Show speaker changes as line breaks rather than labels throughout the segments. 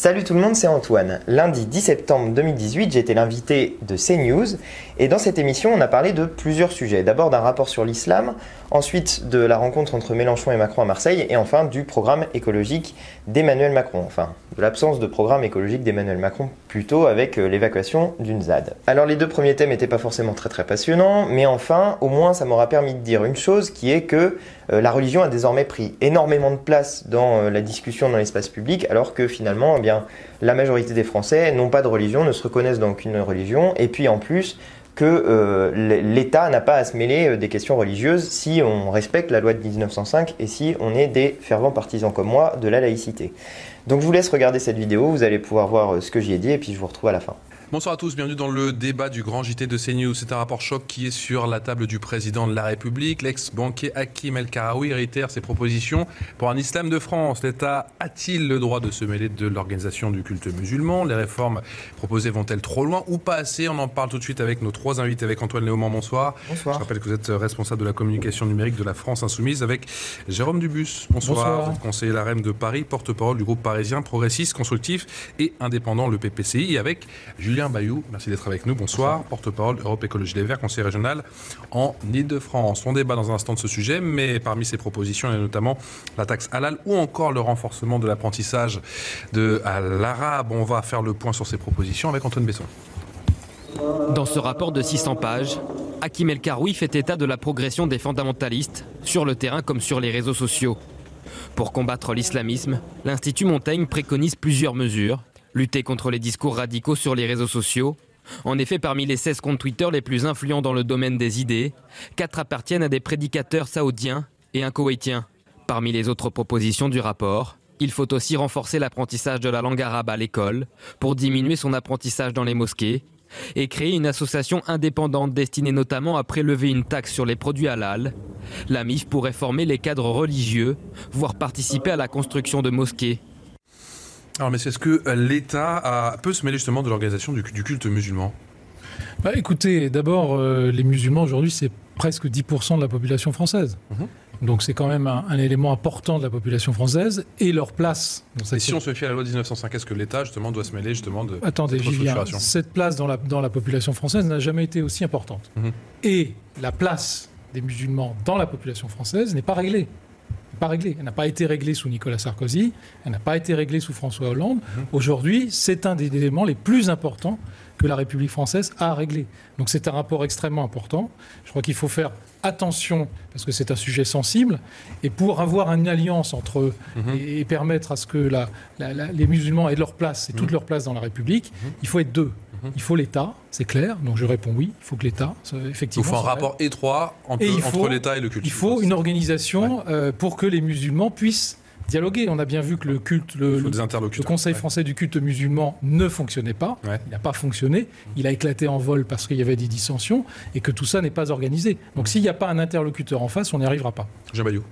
Salut tout le monde, c'est Antoine. Lundi 10 septembre 2018, j'ai été l'invité de CNews et dans cette émission, on a parlé de plusieurs sujets. D'abord d'un rapport sur l'islam, ensuite de la rencontre entre Mélenchon et Macron à Marseille et enfin du programme écologique d'Emmanuel Macron. Enfin, de l'absence de programme écologique d'Emmanuel Macron plutôt avec l'évacuation d'une ZAD. Alors les deux premiers thèmes n'étaient pas forcément très passionnants, mais enfin, au moins ça m'aura permis de dire une chose qui est que la religion a désormais pris énormément de place dans la discussion dans l'espace public alors que finalement, eh bien, la majorité des Français n'ont pas de religion, ne se reconnaissent dans aucune religion, et puis en plus que l'État n'a pas à se mêler des questions religieuses si on respecte la loi de 1905 et si on est des fervents partisans comme moi de la laïcité. Donc je vous laisse regarder cette vidéo, vous allez pouvoir voir ce que j'y ai dit et puis je vous retrouve à la fin.
Bonsoir à tous, bienvenue dans le débat du grand JT de CNews. C'est un rapport choc qui est sur la table du président de la République. L'ex-banquier Hakim El Karaoui réitère ses propositions pour un islam de France. L'État a-t-il le droit de se mêler de l'organisation du culte musulman? Les réformes proposées vont-elles trop loin ou pas assez? On en parle tout de suite avec nos trois invités, avec Antoine Léaumont, bonsoir.
Bonsoir.
Je rappelle que vous êtes responsable de la communication numérique de la France Insoumise, avec Jérôme Dubus. Bonsoir. Vous êtes conseiller LAREM de Paris, porte-parole du groupe parisien progressiste, constructif et indépendant, le PPCI, et avec Julien Bayou, merci d'être avec nous. Bonsoir, porte-parole d'Europe Écologie Les Verts, conseiller régional en Ile-de-France. On débat dans un instant de ce sujet, mais parmi ces propositions, il y a notamment la taxe halal ou encore le renforcement de l'apprentissage de l'arabe. On va faire le point sur ces propositions avec Antoine Besson.
Dans ce rapport de 600 pages, Hakim El Karaoui fait état de la progression des fondamentalistes, sur le terrain comme sur les réseaux sociaux. Pour combattre l'islamisme, l'Institut Montaigne préconise plusieurs mesures. Lutter contre les discours radicaux sur les réseaux sociaux. En effet, parmi les 16 comptes Twitter les plus influents dans le domaine des idées, 4 appartiennent à des prédicateurs saoudiens et un koweïtien. Parmi les autres propositions du rapport, il faut aussi renforcer l'apprentissage de la langue arabe à l'école pour diminuer son apprentissage dans les mosquées et créer une association indépendante destinée notamment à prélever une taxe sur les produits halal. La MIF pourrait former les cadres religieux, voire participer à la construction de mosquées.
Alors, mais est-ce que l'État peut se mêler justement de l'organisation du culte musulman?
Écoutez, d'abord, les musulmans aujourd'hui, c'est presque 10% de la population française. Donc c'est quand même un élément important de la population française et leur place.
Et si on se fie à la loi de 1905, est-ce que l'État justement doit se mêler justement de
Attendez,
cette restructuration?
Cette place dans la population française n'a jamais été aussi importante. Et la place des musulmans dans la population française n'est pas réglée. Elle n'a pas été réglée sous Nicolas Sarkozy, elle n'a pas été réglée sous François Hollande. Aujourd'hui, c'est un des éléments les plus importants que la République française a réglé. Donc c'est un rapport extrêmement important. Je crois qu'il faut faire attention, parce que c'est un sujet sensible, et pour avoir une alliance entre eux et permettre à ce que les musulmans aient leur place, et toute leur place dans la République, il faut être deux. Il faut l'État, c'est clair, donc je réponds oui, il faut que l'État, effectivement...
Il faut un rapport étroit entre l'État et le culte.
Il faut une organisation pour que les musulmans puissent dialoguer. On a bien vu que le Conseil français du culte musulman ne fonctionnait pas, il n'a pas fonctionné, il a éclaté en vol parce qu'il y avait des dissensions, et que tout ça n'est pas organisé. Donc s'il n'y a pas un interlocuteur en face, on n'y arrivera pas.
Jean Bayou.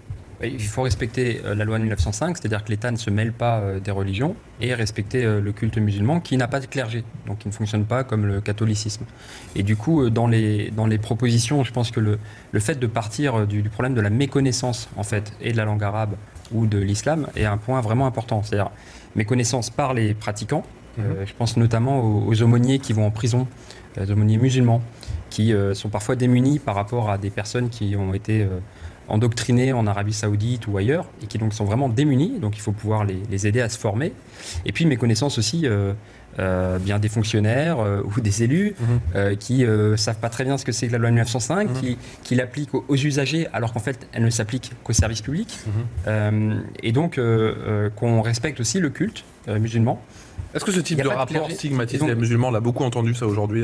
Il faut respecter la loi de 1905, c'est-à-dire que l'État ne se mêle pas des religions, et respecter le culte musulman qui n'a pas de clergé, donc qui ne fonctionne pas comme le catholicisme. Et du coup, dans les propositions, je pense que le fait de partir du problème de la méconnaissance, en fait, et de la langue arabe ou de l'islam est un point vraiment important. C'est-à-dire méconnaissance par les pratiquants. Je pense notamment aux aumôniers qui vont en prison, les aumôniers musulmans, qui sont parfois démunis par rapport à des personnes qui ont été... endoctrinés en Arabie Saoudite ou ailleurs, et qui donc sont vraiment démunis, donc il faut pouvoir les aider à se former. Et puis mes connaissances aussi, bien des fonctionnaires ou des élus qui savent pas très bien ce que c'est que la loi 1905, qui l'appliquent aux usagers, alors qu'en fait elle ne s'applique qu'au service public, et donc qu'on respecte aussi le culte musulman.
Est-ce que ce type de rapport stigmatise les musulmans? On l'a beaucoup entendu ça aujourd'hui.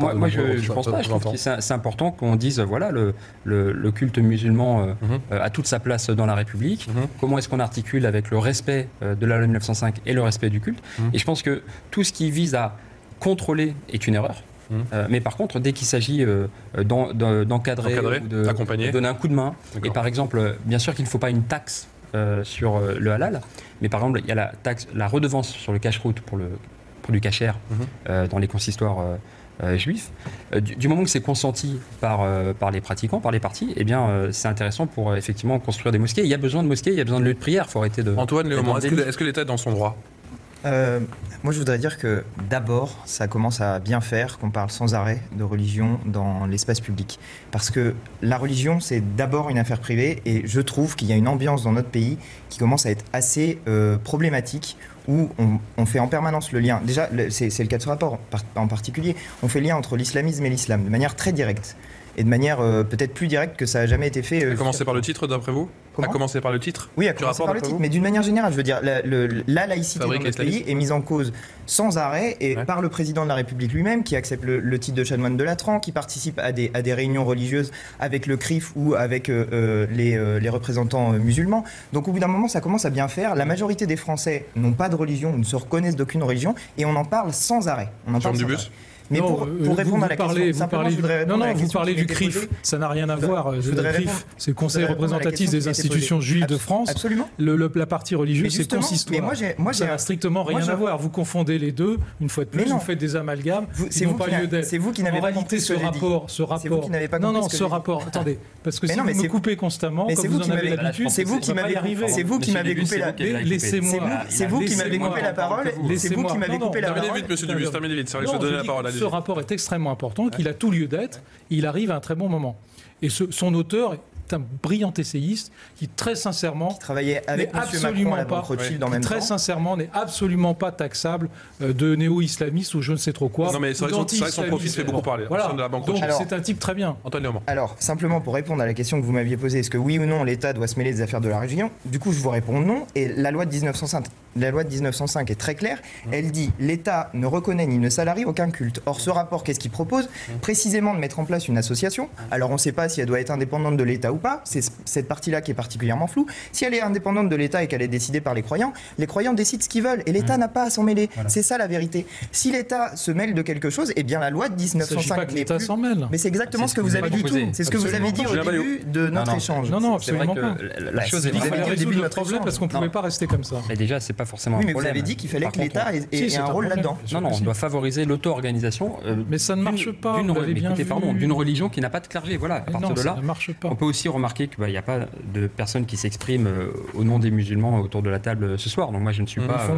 Moi, je ne pense pas. Je trouve que c'est important qu'on dise, voilà, le culte musulman a toute sa place dans la République. Comment est-ce qu'on articule avec le respect de la loi 1905 et le respect du culte? Et je pense que tout ce qui vise à contrôler est une erreur. Mais par contre, dès qu'il s'agit d'encadrer ou de donner un coup de main, et par exemple, bien sûr qu'il ne faut pas une taxe sur le halal, mais par exemple, il y a la redevance sur le cache-route pour le produit cachère dans les consistoires juifs. Du moment que c'est consenti par les pratiquants, par les partis, eh bien, c'est intéressant pour effectivement construire des mosquées. Il y a besoin de mosquées, il y a besoin de lieux de prière. Il faut arrêter de...
Antoine Léaumont, est-ce que l'État est dans son droit?
Moi, je voudrais dire que d'abord, ça commence à bien faire qu'on parle sans arrêt de religion dans l'espace public. Parce que la religion, c'est d'abord une affaire privée et je trouve qu'il y a une ambiance dans notre pays qui commence à être assez problématique, où on fait en permanence le lien. Déjà, c'est le cas de ce rapport en particulier. On fait le lien entre l'islamisme et l'islam de manière très directe. Et de manière peut-être plus directe que ça n'a jamais été fait.
A commencé par le titre, d'après vous?
Comment ?
A commencé par le titre?
Oui, a commencé par le titre, mais d'une manière générale, je veux dire, la laïcité dans notre pays est mise en cause sans arrêt et par le président de la République lui-même, qui accepte le titre de chanoine de Latran, qui participe à des réunions religieuses avec le CRIF ou avec les représentants musulmans. Donc au bout d'un moment, ça commence à bien faire. La majorité des Français n'ont pas de religion, ne se reconnaissent d'aucune religion, et on en parle sans arrêt. On en parle sans arrêt. Mais
non,
pour répondre à la question,
vous parlez du CRIF, ça n'a rien à voir. Le CRIF, c'est le Conseil représentatif des institutions juives de France.
Absolument.
La partie religieuse, c'est consistoire. Ça n'a strictement rien à voir. Vous confondez les deux. Une fois de plus, vous faites des amalgames.
C'est vous qui n'avez pas compris ce rapport.
C'est vous qui n'avez pas compris ce rapport. Attendez, parce que si vous me coupez constamment, comme vous en avez l'habitude,
c'est vous qui m'avez coupé la.
Laissez-moi.
C'est vous qui m'avez coupé la parole. C'est vous qui m'avez coupé la parole.
Terminez vite, monsieur Dubus. Terminez vite. Je vais donner la parole à
ce rapport est extrêmement important, qu'il a tout lieu d'être, il arrive à un très bon moment. Et son auteur est un brillant essayiste qui, très sincèrement,
travaillait avec M. Macron à la Banque Rothschild en même temps.
Très sincèrement, n'est absolument pas taxable de néo-islamiste ou je ne sais trop quoi.
Non, mais c'est vrai que son profil fait beaucoup parler.
Voilà.
De la Banque
Donc
Rothschild.
c'est un type très bien.
Antoine Léaumont.
Alors, simplement pour répondre à la question que vous m'aviez posée, est-ce que oui ou non l'État doit se mêler des affaires de la religion? Du coup, je vous réponds non. Et la loi de 1905 est très claire. Elle dit l'État ne reconnaît ni ne salarie aucun culte. Or, ce rapport, qu'est-ce qu'il propose? Précisément de mettre en place une association. Alors, on ne sait pas si elle doit être indépendante de l'État ou pas. C'est cette partie-là qui est particulièrement floue. Si elle est indépendante de l'État et qu'elle est décidée par les croyants décident ce qu'ils veulent. Et l'État n'a pas à s'en mêler. Voilà. C'est ça la vérité. Si l'État se mêle de quelque chose, eh bien la loi de 1905
pas que l'État s'en mêle.
Mais c'est exactement ce que vous avez dit. C'est ce que vous avez dit au début de notre échange.
Non, absolument pas.
La chose est
il fallait résoudre le problème parce qu'on ne pouvait pas rester comme ça.
Mais déjà, c'est pas forcément un
problème.
problème.
Vous avez dit qu'il fallait que l'État ait un rôle là-dedans.
Non, on doit favoriser l'auto-organisation.
Mais ça ne marche pas.
D'une religion qui n'a pas de clergé. Voilà. À partir de là, on peut aussi remarquer qu'il n'y a pas de personnes qui s'expriment au nom des musulmans autour de la table ce soir. Donc moi, je ne suis pas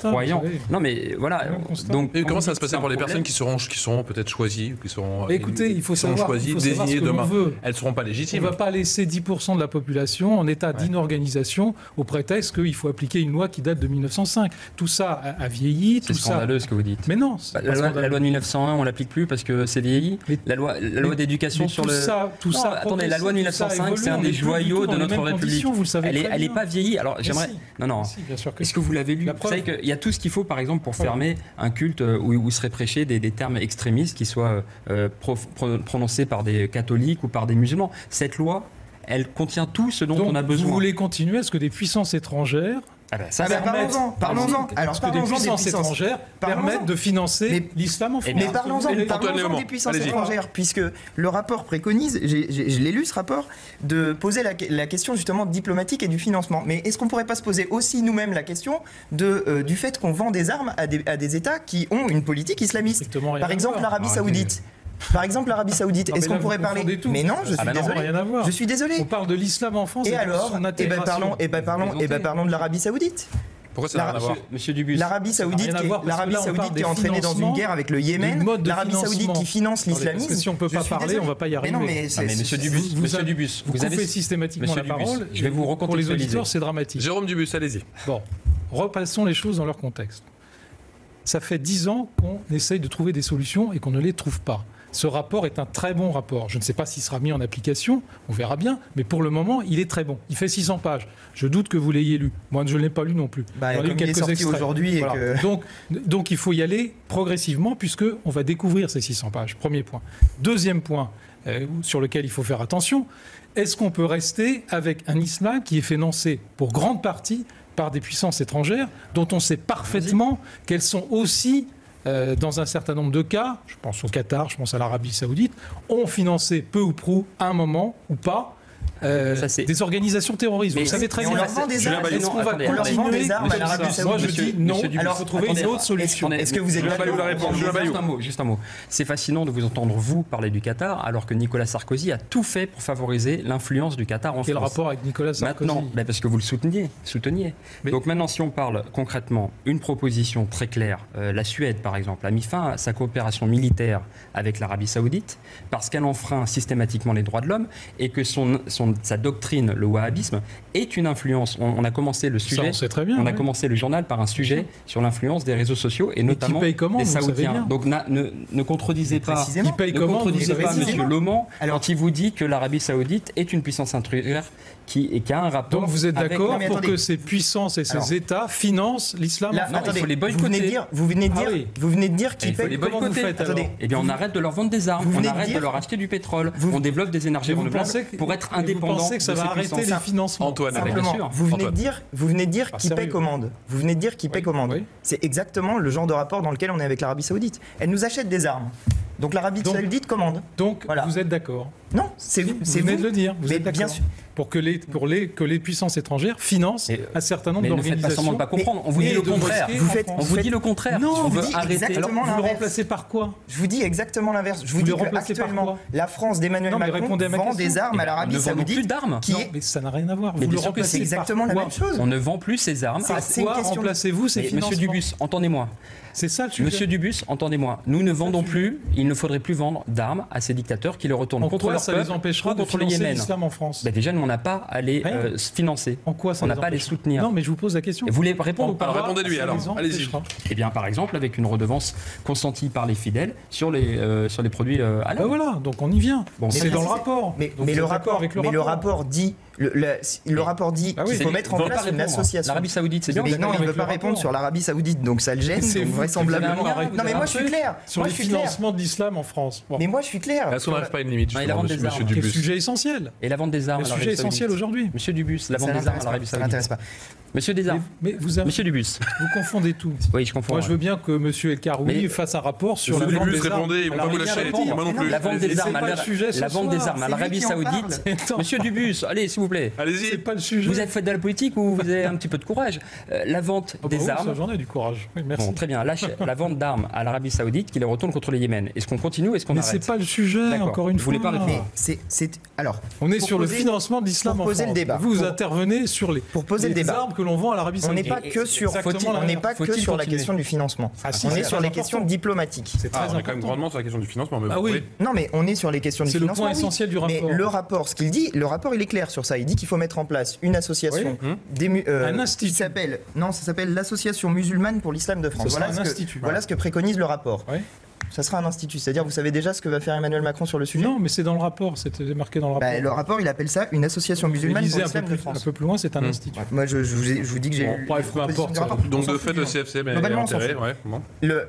croyant. Non, mais voilà.
Donc comment ça va se passer pour les personnes qui seront peut-être choisies, qui seront
écoutez, il faut savoir
désignées demain? Elles ne seront pas légitimes.
On ne va pas laisser 10% de la population en état d'inorganisation au prétexte qu'il faut appliquer une loi qui date de 1905. Tout ça a vieilli.
C'est scandaleux ce que vous dites.
Mais non.
La loi de 1901, on l'applique plus parce que c'est vieilli. La loi d'éducation sur le.
Tout ça.
Attendez, la loi de 1905, c'est un des joyaux de notre République. Elle n'est pas vieillie. Alors j'aimerais. Non. Est-ce que vous l'avez lu? Vous savez qu'il y a tout ce qu'il faut, par exemple, pour fermer un culte où seraient prêchés des termes extrémistes qui soient prononcés par des catholiques ou par des musulmans. Cette loi, elle contient tout ce dont on a besoin.
Vous voulez continuer? Est-ce que des puissances étrangères
parlons-en.
Alors que des puissances étrangères permettent de financer l'islam en France.
Mais parlons-en des puissances étrangères, puisque le rapport préconise, je l'ai lu ce rapport, de poser la question justement diplomatique et du financement. Mais est-ce qu'on ne pourrait pas se poser aussi nous-mêmes la question du fait qu'on vend des armes à des États qui ont une politique islamiste? Par exemple l'Arabie Saoudite. Est-ce qu'on pourrait parler? Mais non, je suis désolé. Je suis désolé.
On parle de l'islam en France.
Et alors, parlons de l'Arabie Saoudite.
Pourquoi ça n'a rien à voir?
Monsieur Dubus.
L'Arabie Saoudite qui est entraînée dans une guerre avec le Yémen, l'Arabie Saoudite qui finance l'islamisme.
Si on ne peut pas parler, on ne va pas y arriver.
Mais Monsieur Dubus,
vous coupez systématiquement la parole.
Je vais vous recontextualiser.
Pour les auditeurs, c'est dramatique.
Jérôme Dubus, allez-y.
Bon, repassons les choses dans leur contexte. Ça fait 10 ans qu'on essaye de trouver des solutions et qu'on ne les trouve pas. Ce rapport est un très bon rapport. Je ne sais pas s'il sera mis en application, on verra bien, mais pour le moment, il est très bon. Il fait 600 pages. Je doute que vous l'ayez lu. Moi, je ne l'ai pas lu non plus.
Comme il est sorti aujourd'hui.
Voilà. Donc, il faut y aller progressivement, puisqu'on va découvrir ces 600 pages. Premier point. Deuxième point, sur lequel il faut faire attention, est-ce qu'on peut rester avec un islam qui est financé pour grande partie par des puissances étrangères, dont on sait parfaitement qu'elles sont aussi... dans un certain nombre de cas, je pense au Qatar, je pense à l'Arabie Saoudite, ont financé peu ou prou, à un moment ou pas, des organisations terroristes. Vous savez très bien. Est-ce qu'on va continuer des armes à l'Arabie Saoudite? Moi, je dis non. Alors, il faut trouver une autre solution.
Est-ce que vous êtes d'accord? Juste un mot. C'est fascinant de vous entendre, vous, parler du Qatar, alors que Nicolas Sarkozy a tout fait pour favoriser l'influence du Qatar en France.
Quel rapport avec Nicolas Sarkozy?
Maintenant, parce que vous le souteniez. Donc maintenant, si on parle concrètement, une proposition très claire, la Suède, par exemple, a mis fin à sa coopération militaire avec l'Arabie Saoudite parce qu'elle enfreint systématiquement les droits de l'homme et que sa doctrine, le wahhabisme, est une influence. On a commencé le sujet.
Ça, on sait très bien.
On a commencé le journal par un sujet sur l'influence des réseaux sociaux et notamment des Saoudiens. Donc ne contredisez pas.
Qui paye comment?
Contredisez pas M. Loman quand il vous dit que l'Arabie Saoudite est une puissance intérieure qui a un rapport.
Donc vous êtes d'accord pour que ces puissances et ces États financent l'islam en France?
Il faut les boycotter.
Vous venez de dire qu'ils payent.
Comment vous faites? Eh bien, on arrête de leur vendre des armes, on arrête de leur acheter du pétrole, on développe des énergies renouvelables pour être indépendant.
Vous pensez que ça va arrêter les financements?
Antoine,
vous venez de dire qui paie commande. Vous venez de dire qui paie commande. C'est exactement le genre de rapport dans lequel on est avec l'Arabie Saoudite. Elle nous achète des armes. Donc l'Arabie Saoudite commande.
Donc vous êtes d'accord?
Non, c'est vous.
Vous venez de le dire. Vous êtes d'accord.
Bien sûr.
Pour que les puissances étrangères financent un certain nombre d'organisations.
Mais ne faites pas semblant de pas comprendre. On vous dit le contraire. On vous dit le contraire.
Non, on vous dit
arrêter.
exactement l'inverse.
Vous le remplacez par quoi?
Je vous dis exactement l'inverse. Je vous dis qu'actuellement, la France d'Emmanuel Macron vend des armes à l'Arabie Saoudite.
Plus d'armes.
Mais ça n'a rien à voir.
Vous le remplacez exactement la même chose.
On ne vend plus ces armes.
C'est une question. Remplacez-vous ces financements.
Monsieur Dubus, entendez-moi.
C'est ça le sujet.
Monsieur Dubus, entendez-moi. Nous ne vendons plus. Il ne faudrait plus vendre d'armes à ces dictateurs qui le retournent contre leur peuple.
Ça les empêchera de financer l'islam en France.
Déjà, nous, on n'a pas à les financer.
En quoi ça?
On n'a pas à les soutenir.
Non, mais je vous pose la question.
Vous voulez répondre ou pas?
Alors répondez-lui. Alors, allez-y.
Eh bien, par exemple, avec une redevance consentie par les fidèles sur les produits halal.
Voilà, donc on y vient. C'est dans le rapport.
Mais le rapport dit. Le rapport dit qu'il faut mettre en place une association.
L'Arabie Saoudite, c'est bien.
Mais non, il ne veut pas répondre sur l'Arabie Saoudite, donc ça le gêne. Vraisemblablement. Non, mais moi je suis clair.
Sur le financement de l'islam en France.
Mais moi je suis clair.
Est-ce qu'on n'arrive pas à une limite?
La vente des armes.
C'est le sujet essentiel.
Et la vente des armes.
Le sujet essentiel aujourd'hui.
Monsieur Dubus, la vente des armes à l'Arabie Saoudite. Ça
n'intéresse pas.
Monsieur Desarmes. Monsieur Dubus.
Vous confondez tout.
Oui, je confonds.
Moi je veux bien que Monsieur El Karoui fasse un rapport sur la vente des armes.
Répondez, ils vont pas vous lâcher. Moi non plus.
La vente des armes à l'Arabie Saoudite. Monsieur Dubus, allez, s'il vous plaît.
Allez-y.
C'est pas le sujet.
Vous êtes fait de la politique ou vous avez un petit peu de courage? La vente des armes.
J'en ai du courage. Oui, merci.
Bon, très bien. La vente d'armes à l'Arabie Saoudite qui les retourne contre le Yémen. Est-ce qu'on continue ou est-ce qu'on arrête?
Mais c'est pas le sujet, encore une fois.
Vous voulez pas répondre?
Alors,
on est sur le financement de l'islam en France. Vous intervenez sur les armes que l'on vend à l'Arabie Saoudite.
On n'est pas que sur la question du financement. On est sur les questions diplomatiques.
C'est très important.
On est quand même grandement sur la question du financement.
Ah oui. Non, mais on est sur les questions du financement.
C'est le point essentiel du rapport.
Mais le rapport, ce qu'il dit, le rapport, il est clair sur ça. Il dit qu'il faut mettre en place une association,
un institut.
Ça s'appelle l'Association musulmane pour l'islam de France. Voilà ce que préconise le rapport. Ça sera un institut, c'est-à-dire vous savez déjà ce que va faire Emmanuel Macron sur le sujet?
Non, mais c'est dans le rapport, c'était marqué dans le rapport.
Le rapport, il appelle ça une association musulmane pour l'islam de France.
Un peu plus loin, c'est un institut.
Moi, je vous dis que j'ai lu.
Bref, peu importe.
Donc de fait, le CFC a intérêt.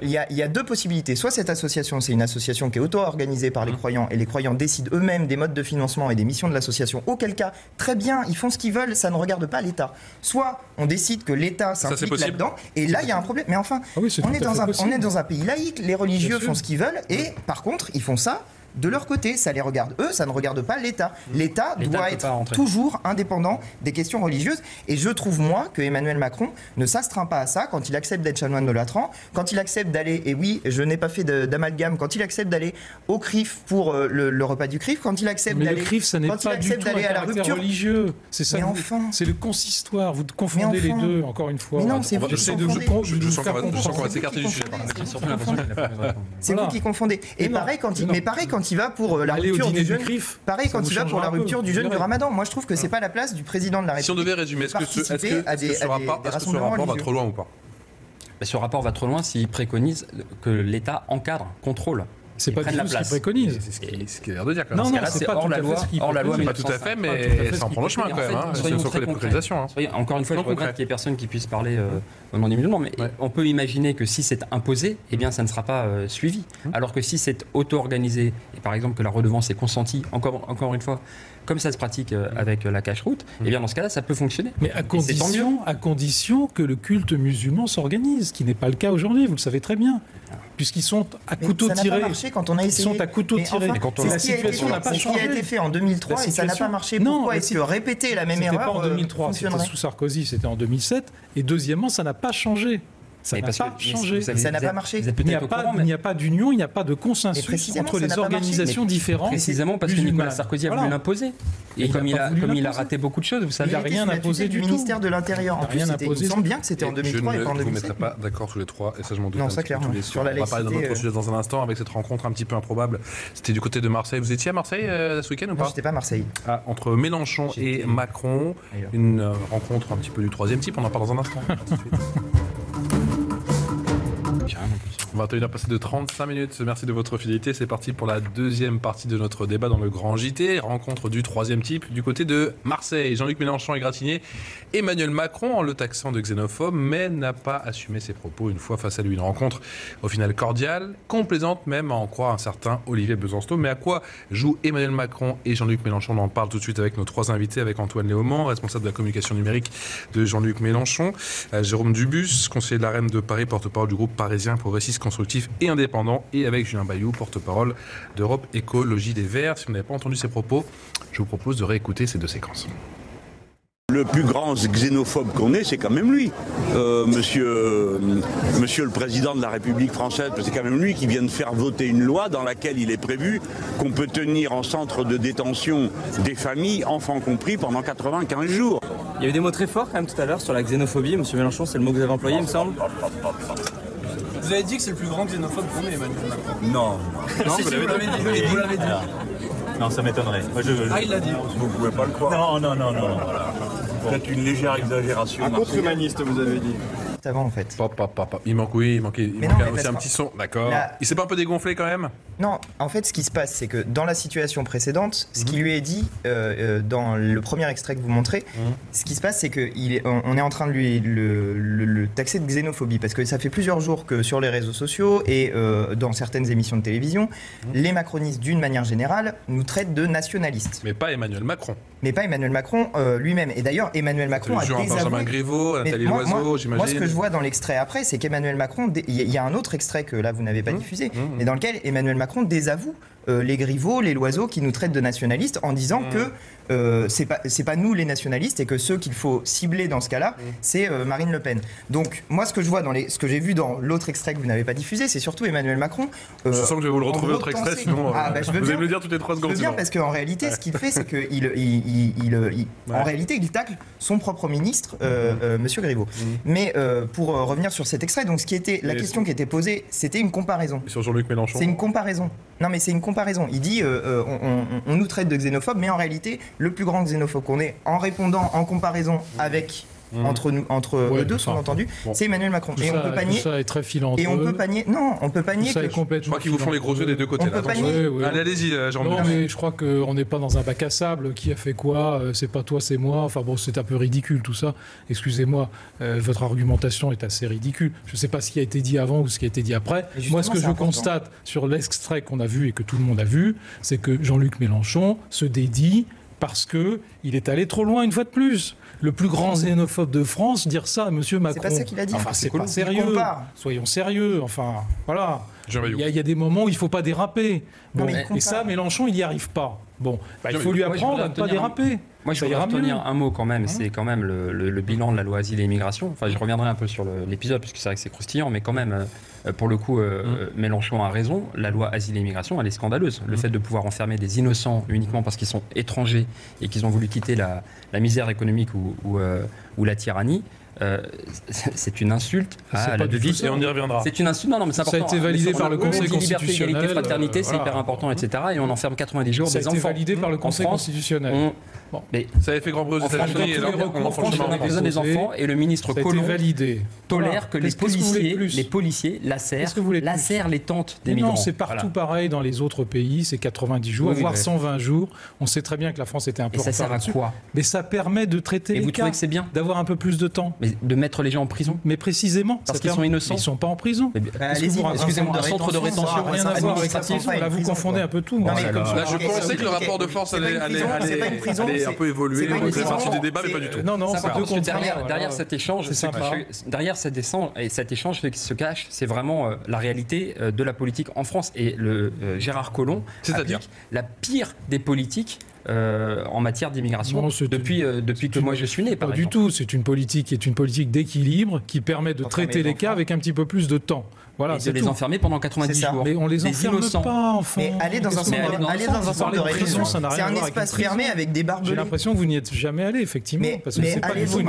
Il y a deux possibilités. Soit cette association, c'est une association qui est auto-organisée par les croyants et les croyants décident eux-mêmes des modes de financement et des missions de l'association. Auquel cas, très bien, ils font ce qu'ils veulent, ça ne regarde pas l'État. Soit on décide que l'État s'implique là-dedans, et là il y a un problème. Mais enfin, on est dans un pays laïque, les religieux font ce qu'ils veulent, et par contre, ils font ça de leur côté. Ça les regarde eux, ça ne regarde pas l'État. L'État doit être toujours indépendant des questions religieuses. Et je trouve, moi, que Emmanuel Macron ne s'astreint pas à ça quand il accepte d'être chanoine de Latran, quand il accepte d'aller, et oui, je n'ai pas fait d'amalgame, quand il accepte d'aller au CRIF pour le repas du CRIF, quand il accepte d'aller...
Mais le CRIF, ça n'est pas du tout un caractère religieux. C'est ça. C'est le consistoire. Vous confondez les deux, encore une fois.
Mais non, c'est vous qui
confondez.
C'est vous qui confondez. Et pareil quand il va pour la rupture du jeûne. Pareil quand il va pour la rupture du jeûne du Ramadan. Moi, je trouve que c'est pas la place du président de la République.
Si on devait résumer, est-ce que ce rapport va trop loin ou pas?
Ce rapport va trop loin s'il préconise que l'État encadre, contrôle.
C'est pas du tout ce qu'il préconise.
C'est ce qu'il a l'air de dire.
Non, c'est pas hors la loi.
Mais pas tout à fait, mais ça en prend le chemin quand même.
Soyons très concrets. Encore une fois, je regrette qu'il n'y ait personne qui puisse parler au nom des musulmans, mais on peut imaginer que si c'est imposé, eh bien ça ne sera pas suivi. Alors que si c'est auto-organisé, et par exemple que la redevance est consentie, encore une fois, comme ça se pratique avec la cache-route, eh bien dans ce cas-là, ça peut fonctionner.
Mais à condition que le culte musulman s'organise, ce qui n'est pas le cas aujourd'hui, vous le savez très bien. Puisqu'ils sont à couteau tiré.
marché quand on a essayé.
Ils sont à couteau tiré.
La situation n'a pas changé. C'est ce qui a été fait en 2003 et ça n'a pas marché. Pourquoi est-ce que répéter la même erreur
pas en 2003, c'était sous Sarkozy, c'était en 2007. Et deuxièmement, ça n'a pas changé. Ça n'a pas changé.
Ça n'a pas marché.
Il n'y a pas d'union, il n'y a pas de consensus entre les organisations différentes.
Précisément parce que Nicolas Sarkozy a voulu l'imposer. Et comme il a raté beaucoup de choses, vous savez,
il n'a rien imposé du ministère de l'Intérieur. En plus, il semble bien que c'était en 2003 et pas en 2007.
Je ne vous mettrai pas d'accord tous les trois, et ça je m'en doute.
Non, ça clairement.
On va parler d'un autre sujet dans un instant avec cette rencontre un petit peu improbable. C'était du côté de Marseille. Vous étiez à Marseille ce week-end ou pas?
Non, j'étais pas à Marseille.
Entre Mélenchon et Macron, une rencontre un petit peu du troisième type. On en parle dans un instant. 21h passé de 35 minutes. Merci de votre fidélité. C'est parti pour la deuxième partie de notre débat dans le Grand JT. Rencontre du troisième type du côté de Marseille. Jean-Luc Mélenchon égratigné Emmanuel Macron en le taxant de xénophobe, mais n'a pas assumé ses propos une fois face à lui. Une rencontre au final cordiale, complaisante même à en croire un certain Olivier Besancenot. Mais à quoi jouent Emmanuel Macron et Jean-Luc Mélenchon? On en parle tout de suite avec nos trois invités, avec Antoine Léaumont, responsable de la communication numérique de Jean-Luc Mélenchon, Jérôme Dubus, conseiller de la REM de Paris, porte-parole du groupe parisien progressiste, constructif et indépendant, et avec Julien Bayou, porte-parole d'Europe Écologie des Verts. Si vous n'avez pas entendu ces propos, je vous propose de réécouter ces deux séquences.
Le plus grand xénophobe qu'on ait, c'est quand même lui, monsieur le président de la République française. C'est quand même lui qui vient de faire voter une loi dans laquelle il est prévu qu'on peut tenir en centre de détention des familles, enfants compris, pendant 95 jours.
Il y a eu des mots très forts quand même tout à l'heure sur la xénophobie. Monsieur Mélenchon, c'est le mot que vous avez employé, il me semble.
Vous avez dit que c'est le plus grand xénophobe qu'on ait, Emmanuel Macron.
Non.
Non, vous l'avez dit. Vous l'avez dit.
Non, ça m'étonnerait.
Ah, il l'a dit.
Vous pouvez pas le croire. Non. Peut-être une légère exagération.
Un contre-humaniste, vous avez dit.
Avant en fait.
Il manquait aussi un petit son. D'accord. Il s'est pas un peu dégonflé quand même?
Non, en fait, ce qui se passe, c'est que dans la situation précédente, ce qui lui est dit dans le premier extrait que vous montrez, ce qui se passe, c'est qu'on est en train de le taxer de xénophobie, parce que ça fait plusieurs jours que sur les réseaux sociaux et dans certaines émissions de télévision, les macronistes, d'une manière générale, nous traitent de nationalistes.
Mais pas Emmanuel Macron.
Mais pas Emmanuel Macron lui-même. Et d'ailleurs, Emmanuel Macron a désavoué...
Benjamin Griveaux, Nathalie Loiseau, j'imagine.
Moi, ce que je vois dans l'extrait après, c'est qu'Emmanuel Macron... Il y a un autre extrait que là, vous n'avez pas diffusé, mais dans lequel Emmanuel Macron désavoue les Griveaux, les Loiseau qui nous traitent de nationalistes en disant que c'est pas nous les nationalistes et que ceux qu'il faut cibler dans ce cas-là, c'est Marine Le Pen. Donc moi ce que je vois ce que j'ai vu dans l'autre extrait que vous n'avez pas diffusé, c'est surtout Emmanuel Macron.
Je sens que je vais vous le retrouver votre extrait, sinon vous allez me le dire toutes les 3 secondes.
Je veux bien parce qu'en réalité ce qu'il fait c'est que en réalité il tacle son propre ministre, Monsieur Griveaux. Mais pour revenir sur cet extrait, donc la question qui était posée, c'était une comparaison.
Sur Jean-Luc Mélenchon.
C'est une comparaison. Non mais c'est une comparaison. Il dit on nous traite de xénophobes, mais en réalité le plus grand xénophobe qu'on ait en répondant en comparaison avec entre eux deux, sous-entendu, c'est Emmanuel Macron.
Et on peut pas nier. Ça est très filantreux.
Et on peut pas nier. Non, on peut pas nier.
Je crois qu'ils vous font les gros yeux des deux côtés. Allez-y, Jean-Luc.
Non, mais je crois qu'on n'est pas dans un bac à sable. Qui a fait quoi? C'est pas toi, c'est moi. Enfin bon, c'est un peu ridicule tout ça. Excusez-moi, votre argumentation est assez ridicule. Je ne sais pas ce qui a été dit avant ou ce qui a été dit après. Moi, ce que je constate sur l'extrait qu'on a vu et que tout le monde a vu, c'est que Jean-Luc Mélenchon se dédie parce qu'il est allé trop loin une fois de plus. Le plus grand xénophobe de France, dire ça à M. Macron.
C'est pas ça qu'il a dit.
Enfin, c'est pas sérieux. Soyons sérieux. Enfin, voilà. Il y a des moments où il ne faut pas déraper. Bon, et ça, Mélenchon, il n'y arrive pas. Bon, il faut lui apprendre à ne pas déraper.
Moi, je voudrais retenir un mot quand même. C'est quand même le bilan de la loi Asile et Immigration. Enfin, je reviendrai un peu sur l'épisode, parce que c'est vrai que c'est croustillant, mais quand même, pour le coup, Mélenchon a raison. La loi Asile et Immigration, elle est scandaleuse. Le fait de pouvoir enfermer des innocents uniquement parce qu'ils sont étrangers et qu'ils ont voulu quitter la misère économique ou la tyrannie, c'est une insulte à la devise.
Et on y reviendra.
C'est une insulte. Non, mais c'est important.
Ça a été validé par le Conseil constitutionnel.
Liberté, égalité, fraternité, c'est hyper important, etc. Et on enferme 90 jours des enfants. Ça a été
validé par le Conseil constitutionnel.
Mais
ça avait fait grand bruit aux États-Unis.
On a des enfants et le ministre Collomb tolère que les policiers lacèrent les tentes des migrants.
Non, c'est partout pareil dans les autres pays. C'est 90 jours, voire 120 jours. On sait très bien que la France était un peu en retard.
Et ça sert à quoi?
Mais ça permet de traiter les cas. Et vous trouvez
que c'est bien
d'avoir un peu plus de temps?
Mais de mettre les gens en prison?
Mais précisément.
Parce qu'ils sont innocents.
Ils ne sont pas en prison.
Excusez-moi, un centre de rétention,
rien à voir avec la prison. Là, vous confondez un peu tout.
Là, je pensais que le rapport de force allait.
C'est pas une prison.
un peu évolué, on fait partie des débats, mais pas du tout.
Non,
c'est parce que derrière cet échange, derrière cet échange, ce qui se cache, c'est vraiment la réalité de la politique en France. Et Gérard Collomb applique la pire des politiques en matière d'immigration depuis que moi je suis né.
Pas du tout. C'est une politique qui est une politique d'équilibre qui permet de traiter les cas avec un petit peu plus de temps. Voilà,
et de les enfermer pendant 90 jours.
Mais on les enferme pas, enfants.
Mais aller dans un centre de rétention, c'est un espace fermé avec des barbelés.
J'ai l'impression que vous n'y êtes jamais allé, effectivement.
Mais allez-vous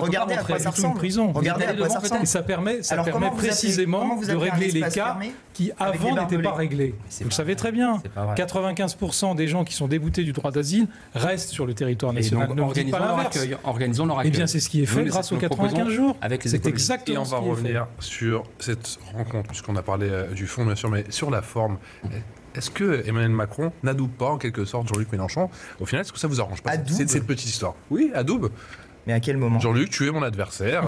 regardez à quoi ça ressemble.
Regardez à quoi ça ressemble. Et ça permet précisément de régler les cas qui avant n'étaient pas réglés. Vous le savez très bien. 95% des gens qui sont déboutés du droit d'asile restent sur le territoire national.
Ne dites pas l'inverse. Organisons leur accueil.
Eh bien, c'est ce qui est fait grâce aux 95 jours.
C'est
Et
exactement
on va revenir sur cette rencontre, puisqu'on a parlé du fond, bien sûr, mais sur la forme. Est-ce que Emmanuel Macron n'adoube pas en quelque sorte Jean-Luc Mélenchon? Au final, est-ce que ça vous arrange pas cette petite histoire? Oui, adoube.
Mais à quel moment?
Jean-Luc, tu es mon adversaire.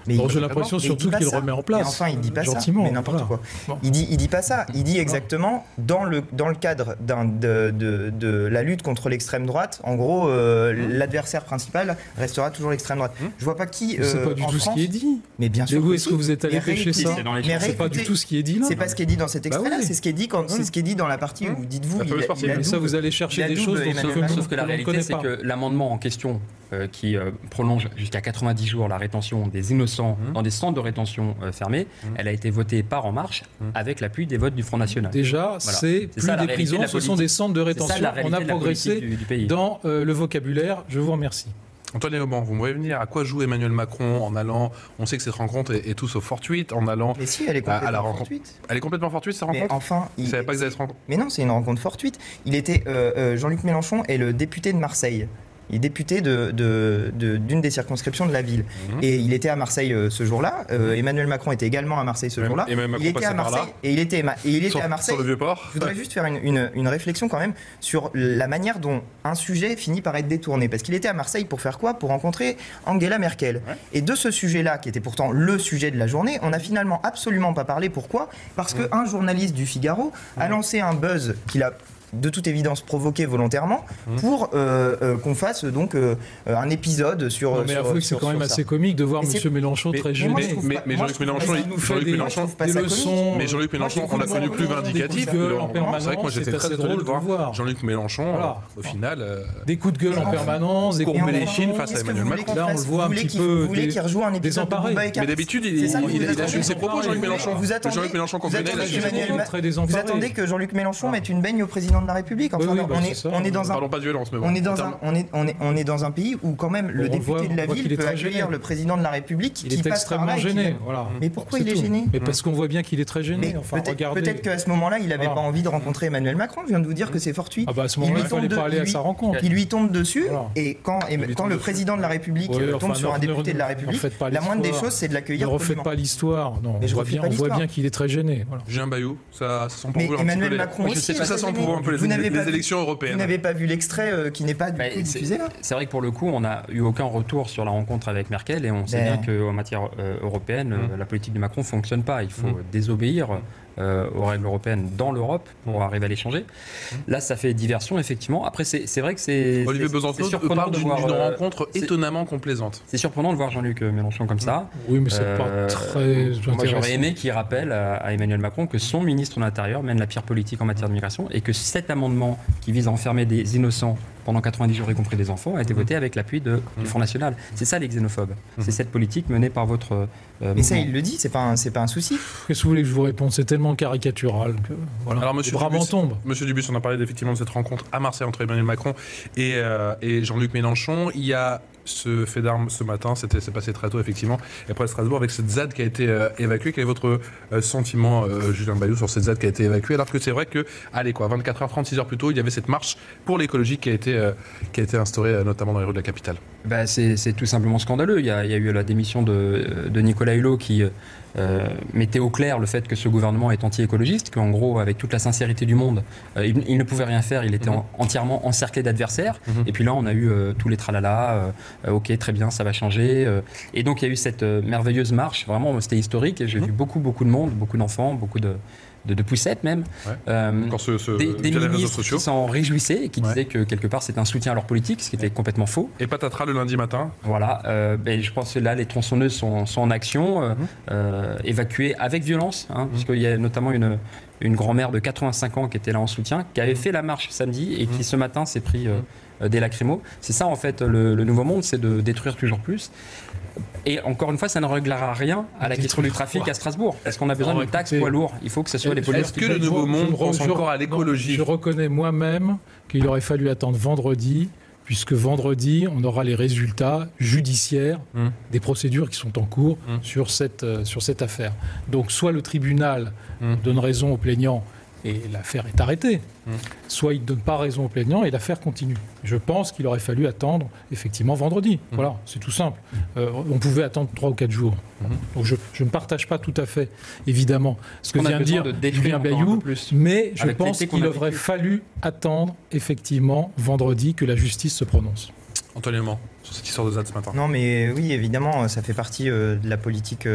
Mais j'ai l'impression surtout qu'il remet en place.
Mais enfin, il dit pas
gentiment,
ça. Mais n'importe quoi. Bon. Il dit pas ça. Il dit exactement dans le cadre de la lutte contre l'extrême droite. En gros, l'adversaire principal restera toujours l'extrême droite. Je vois pas qui.
C'est pas du tout ce qui est dit.
Mais bien sûr.
Mais où est-ce que vous êtes allé pêcher ça? C'est pas du tout ce qui est dit là.
C'est pas ce qui est dit dans cet extrait-là. C'est ce qui est dit c'est ce qui est dit dans la partie où dites-vous.
Mais ça, vous allez chercher des choses.
Sauf que la réalité, c'est que l'amendement en question qui prolonge jusqu'à 90 jours la rétention des innocents dans des centres de rétention fermés, elle a été votée par En Marche avec l'appui des votes du Front National.
Déjà, c'est plus des prisons, ce sont des centres de rétention. On a progressé dans le vocabulaire. Je vous remercie.
Antoine Léaumont, vous me voyez venir. À quoi joue Emmanuel Macron en allant? On sait que cette rencontre est tout sauf fortuite, en allant.
Mais si, elle est complètement fortuite.
Elle est complètement fortuite, cette rencontre?
Mais enfin,
il savait pas que ça allait se rencontrer.
Mais non, c'est une rencontre fortuite. Il était Jean-Luc Mélenchon est le député de Marseille. Il est député d'une des circonscriptions de la ville. Et il était à Marseille ce jour-là. Emmanuel Macron était également à Marseille ce jour-là. Il était à Marseille. Et il était à Marseille.
Sur le Vieux-Port.
Je voudrais juste faire une réflexion quand même sur la manière dont un sujet finit par être détourné. Parce qu'il était à Marseille pour faire quoi? Pour rencontrer Angela Merkel. Et de ce sujet-là, qui était pourtant le sujet de la journée, on n'a finalement absolument pas parlé. Pourquoi? Parce qu'un journaliste du Figaro a lancé un buzz qu'il a de toute évidence provoqué volontairement pour qu'on fasse donc un épisode sur.
Non, mais avouez que c'est quand même assez comique de voir M. Mélenchon très gêné.
Mais Jean-Luc Mélenchon, mais Jean-Luc Mélenchon, on l'a connu plus vindicatif. C'est vrai que moi j'étais très drôle de voir Jean-Luc Mélenchon au final.
Des coups de gueule en permanence, des
courber les chines face à Emmanuel Macron.
Là, on le voit un petit peu. Vous voulez qu'il rejoue un épisode de Bouba et Cap?
Mais d'habitude, il assume ses propos, Jean-Luc Mélenchon. Vous
attendez que Jean-Luc Mélenchon mette une baigne au président de la République. Enfin, on est dans un.
Parlons pas de violence, mais bon.
On est dans un pays où quand même le député de la ville peut accueillir le président de la République
qui passe par là. Il est extrêmement gêné.
Mais pourquoi il est gêné?
Mais parce qu'on voit bien qu'il est très gêné.
Peut-être qu'à ce moment-là, il n'avait pas envie de rencontrer Emmanuel Macron. Je viens de vous dire que c'est fortuit.
Ah bah à ce moment-là, il ne fallait pas aller à sa rencontre.
Il lui tombe dessus. Et quand le président de la République tombe sur un député de la République, la moindre des choses, c'est de l'accueillir.
Ne refaites pas l'histoire. Non, on voit bien qu'il est très gêné.
Julien Bayou, ça sent pour vous
Emmanuel Macron aussi.
Ça sent pour vous un peu les élections européennes.
Vous n'avez pas vu l'extrait qui n'est pas du coup diffusé là?
C'est vrai que pour le coup, on n'a eu aucun retour sur la rencontre avec Merkel et on sait bien qu'en matière européenne, la politique de Macron ne fonctionne pas. Il faut désobéir aux règles européennes dans l'Europe pour arriver à les changer. Là, ça fait diversion, effectivement. Après, c'est vrai que c'est
Olivier Besançon parle d'une rencontre étonnamment complaisante.
C'est surprenant de voir Jean-Luc Mélenchon comme ça.
Oui, mais c'est pas très
moi, j'aurais aimé qu'il rappelle à Emmanuel Macron que son ministre de l'Intérieur mène la pire politique en matière de migration et que cet amendement qui vise à enfermer des innocents pendant 90 jours, y compris des enfants, a été voté avec l'appui du Front National. C'est ça les xénophobes. C'est cette politique menée par votre
mais ça, il le dit, c'est pas un souci.
Qu'est-ce que vous voulez que je vous réponde? C'est tellement caricatural que voilà. Alors,
Monsieur Dubus, on a parlé effectivement de cette rencontre à Marseille entre Emmanuel Macron et Jean-Luc Mélenchon. Il y a ce fait d'armes ce matin, c'est passé très tôt effectivement, et après Strasbourg avec cette ZAD qui a été évacuée. Quel est votre sentiment, Julien Bayou, sur cette ZAD qui a été évacuée, alors que c'est vrai que, 24h, 36 heures plus tôt, il y avait cette marche pour l'écologie qui a été instaurée notamment dans les rues de la capitale?
C'est tout simplement scandaleux. Il y a eu la démission de Nicolas Hulot qui mettait au clair le fait que ce gouvernement est anti-écologiste, qu'en gros, avec toute la sincérité du monde, il ne pouvait rien faire, il était entièrement encerclé d'adversaires. Et puis là, on a eu tous les tralala, ok, très bien, ça va changer. Et donc, il y a eu cette merveilleuse marche, vraiment, c'était historique, et j'ai vu beaucoup de monde, beaucoup d'enfants, beaucoup de poussettes même, des ministres qui s'en réjouissaient et qui disaient que quelque part c'était un soutien à leur politique, ce qui était complètement faux.
Et patatras le lundi matin.
Voilà, je pense que là les tronçonneuses sont en action, évacuées avec violence, puisqu'il y a notamment une grand-mère de 85 ans qui était là en soutien, qui avait fait la marche samedi et qui ce matin s'est pris des lacrymos. C'est ça en fait le nouveau monde, c'est de détruire toujours plus. Et encore une fois, ça ne réglera rien à la question du trafic à Strasbourg, parce qu'on a besoin d'une taxe poids lourd. Il faut que ce soit les pollueurs.
Est-ce que le nouveau monde pense encore à l'écologie?
Je reconnais moi-même qu'il aurait fallu attendre vendredi, puisque vendredi, on aura les résultats judiciaires des procédures qui sont en cours sur cette affaire. Donc, soit le tribunal donne raison aux plaignants et l'affaire est arrêtée, soit il ne donne pas raison aux plaignants et l'affaire continue. Je pense qu'il aurait fallu attendre effectivement vendredi. Voilà, c'est tout simple. On pouvait attendre 3 ou 4 jours. Donc je ne partage pas tout à fait, évidemment, ce que vient de dire Julien Bayou, mais je pense qu'il aurait fallu attendre effectivement vendredi que la justice se prononce.
Antoine Léman, sur cette histoire de ZAD ce matin.
Non, mais oui, évidemment, ça fait partie de la politique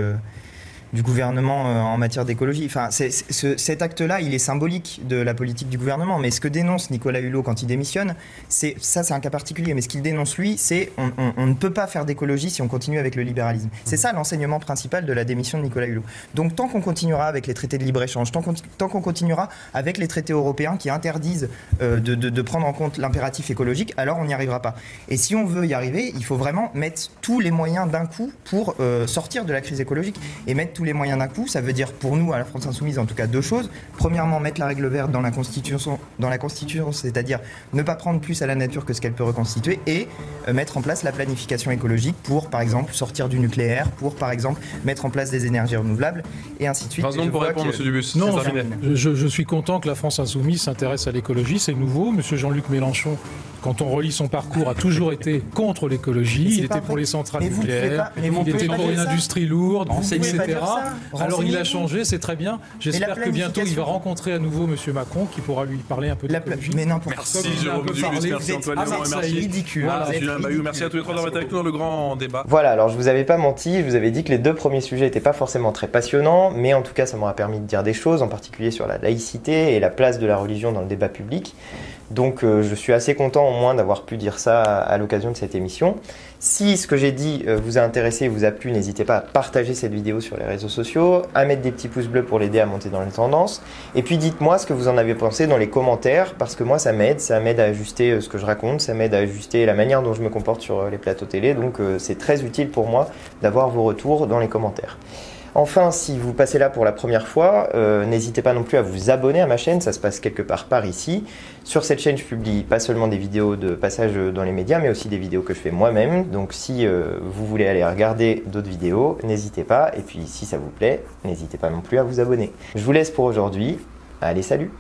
du gouvernement en matière d'écologie. Enfin, cet acte-là, il est symbolique de la politique du gouvernement. Mais ce que dénonce Nicolas Hulot quand il démissionne, c'est un cas particulier. Mais ce qu'il dénonce, lui, c'est on ne peut pas faire d'écologie si on continue avec le libéralisme. C'est ça l'enseignement principal de la démission de Nicolas Hulot. Donc tant qu'on continuera avec les traités de libre-échange, tant qu'on continuera avec les traités européens qui interdisent de prendre en compte l'impératif écologique, alors on n'y arrivera pas. Et si on veut y arriver, il faut vraiment mettre tous les moyens d'un coup pour sortir de la crise écologique. Et mettre tous les moyens d'un coup, ça veut dire pour nous, à la France Insoumise, en tout cas 2 choses. Premièrement, mettre la règle verte dans la Constitution, c'est-à-dire ne pas prendre plus à la nature que ce qu'elle peut reconstituer, et mettre en place la planification écologique pour, par exemple, sortir du nucléaire, pour, par exemple, mettre en place des énergies renouvelables, et ainsi de suite.
Par exemple, pour répondre, M. Dubus.
Non, je suis content que la France Insoumise s'intéresse à l'écologie, c'est nouveau. M. Jean-Luc Mélenchon, quand on relit son parcours, a toujours été contre l'écologie, il était pour les centrales nucléaires, il était pour une industrie lourde, etc. Alors il a changé, c'est très bien. J'espère que bientôt il va rencontrer à nouveau M. Macron qui pourra lui parler un peu d'écologie.
Mais n'importe quoi.
Merci Jérôme Dubus, merci Antoine Léman, merci
ridicule.
Julien Bayou, merci à tous les 3 d'avoir été avec nous dans le grand débat.
Voilà, alors je vous avais pas menti, je vous avais dit que les 2 premiers sujets n'étaient pas forcément très passionnants, mais en tout cas ça m'aura permis de dire des choses, en particulier sur la laïcité et la place de la religion dans le débat public. Donc je suis assez content au moins d'avoir pu dire ça à l'occasion de cette émission. Si ce que j'ai dit vous a intéressé et vous a plu, n'hésitez pas à partager cette vidéo sur les réseaux sociaux, à mettre des petits pouces bleus pour l'aider à monter dans les tendances. Et puis dites-moi ce que vous en avez pensé dans les commentaires, parce que moi ça m'aide à ajuster ce que je raconte, ça m'aide à ajuster la manière dont je me comporte sur les plateaux télé. Donc c'est très utile pour moi d'avoir vos retours dans les commentaires. Enfin, si vous passez là pour la première fois, n'hésitez pas non plus à vous abonner à ma chaîne, ça se passe quelque part par ici. Sur cette chaîne, je publie pas seulement des vidéos de passage dans les médias, mais aussi des vidéos que je fais moi-même. Donc si vous voulez aller regarder d'autres vidéos, n'hésitez pas. Et puis si ça vous plaît, n'hésitez pas non plus à vous abonner. Je vous laisse pour aujourd'hui. Allez, salut!